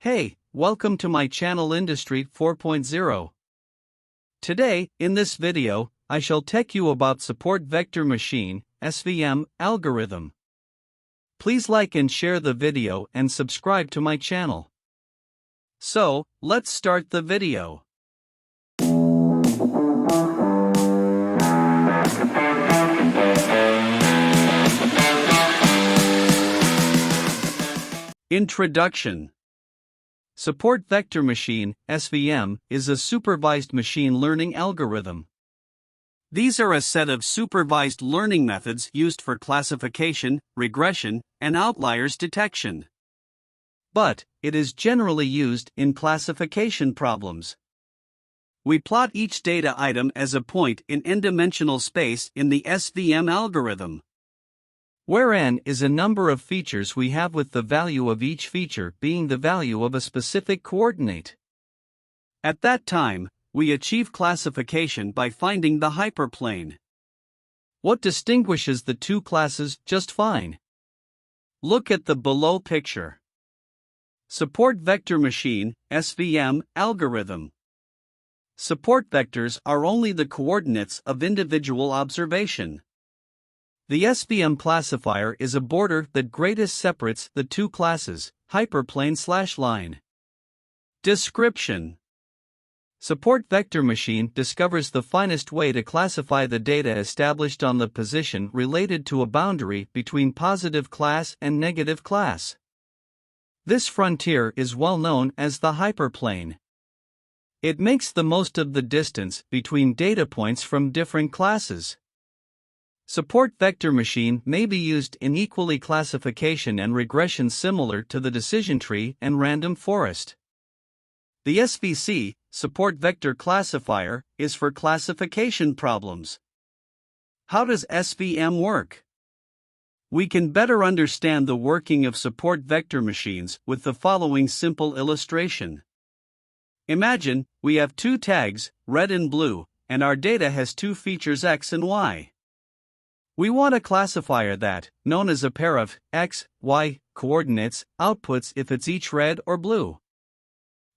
Hey, welcome to my channel Industry 4.0. Today, in this video, I shall tell you about support vector machine (SVM) algorithm. Please like and share the video and subscribe to my channel. So, let's start the video. Introduction. Support vector machine (SVM) is a supervised machine learning algorithm. These are a set of supervised learning methods used for classification, regression, and outliers detection. But it is generally used in classification problems. We plot each data item as a point in n-dimensional space in the SVM algorithm, where n is a number of features we have with the value of each feature being the value of a specific coordinate. At that time, we achieve classification by finding the hyperplane. What distinguishes the two classes just fine? Look at the below picture. Support vector machine (SVM) algorithm. Support vectors are only the coordinates of individual observation. The SVM classifier is a border that greatest separates the two classes, hyperplane/line. Description. Support vector machine discovers the finest way to classify the data established on the position related to a boundary between positive class and negative class. This frontier is well known as the hyperplane. It makes the most of the distance between data points from different classes. Support vector machine may be used in equally classification and regression similar to the decision tree and random forest. The SVC, support vector classifier, is for classification problems. How does SVM work? We can better understand the working of support vector machines with the following simple illustration. Imagine we have two tags, red and blue, and our data has two features x and y. We want a classifier that, known as a pair of x, y coordinates, outputs if it's each red or blue.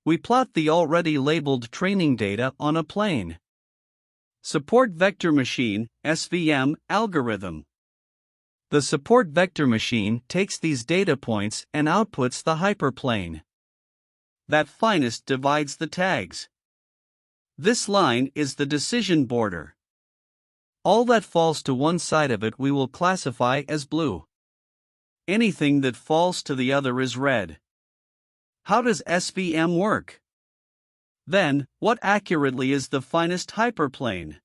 We plot the already labeled training data on a plane. Support vector machine (SVM) algorithm. The support vector machine takes these data points and outputs the hyperplane. That finest divides the tags. This line is the decision border. All that falls to one side of it we will classify as blue. Anything that falls to the other is red. How does SVM work? Then, what accurately is the finest hyperplane?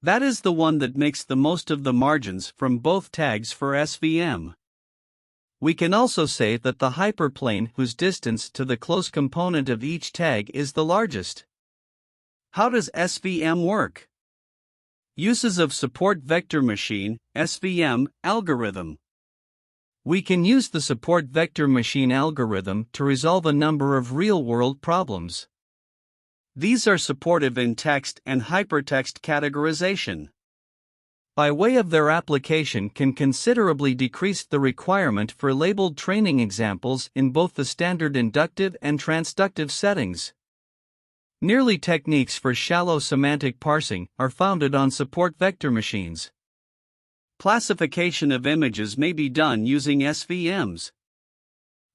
That is the one that makes the most of the margins from both tags for SVM. We can also say that the hyperplane whose distance to the close component of each tag is the largest. How does SVM work? Uses of support vector machine (SVM) algorithm. We can use the support vector machine algorithm to resolve a number of real-world problems. These are supportive in text and hypertext categorization. By way of their application can considerably decrease the requirement for labeled training examples in both the standard inductive and transductive settings. Nearly techniques for shallow semantic parsing are founded on support vector machines. Classification of images may be done using SVMs.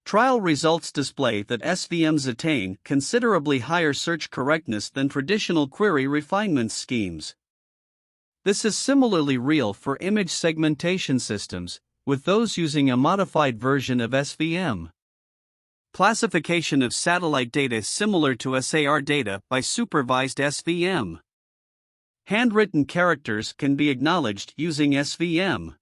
Trial results display that SVMs attain considerably higher search correctness than traditional query refinement schemes. This is similarly real for image segmentation systems, with those using a modified version of SVM. Classification of satellite data similar to SAR data by supervised SVM. Handwritten characters can be acknowledged using SVM.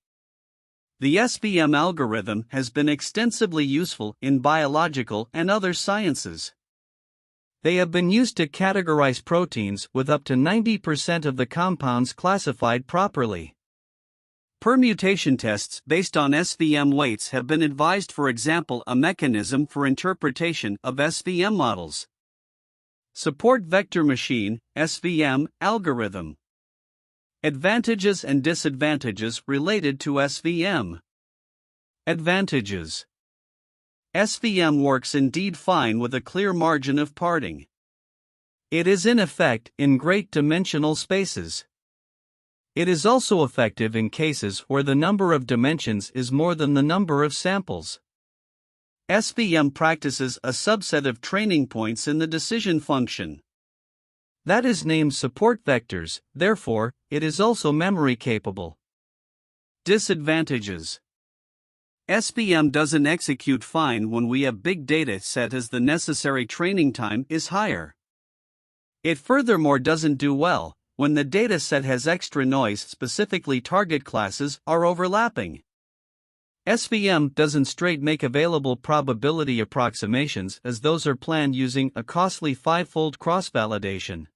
The SVM algorithm has been extensively useful in biological and other sciences. They have been used to categorize proteins with up to 90% of the compounds classified properly. Permutation tests based on SVM weights have been advised, for example, a mechanism for interpretation of SVM models. Support vector machine (SVM) algorithm. Advantages and disadvantages related to SVM. Advantages. SVM works indeed fine with a clear margin of parting. It is in effect in great dimensional spaces. It is also effective in cases where the number of dimensions is more than the number of samples. SVM practices a subset of training points in the decision function. That is named support vectors, therefore, it is also memory capable. Disadvantages: SVM doesn't execute fine when we have big data set as the necessary training time is higher. It furthermore doesn't do well when the data set has extra noise, specifically target classes are overlapping. SVM doesn't straight make available probability approximations as those are planned using a costly 5-fold cross-validation.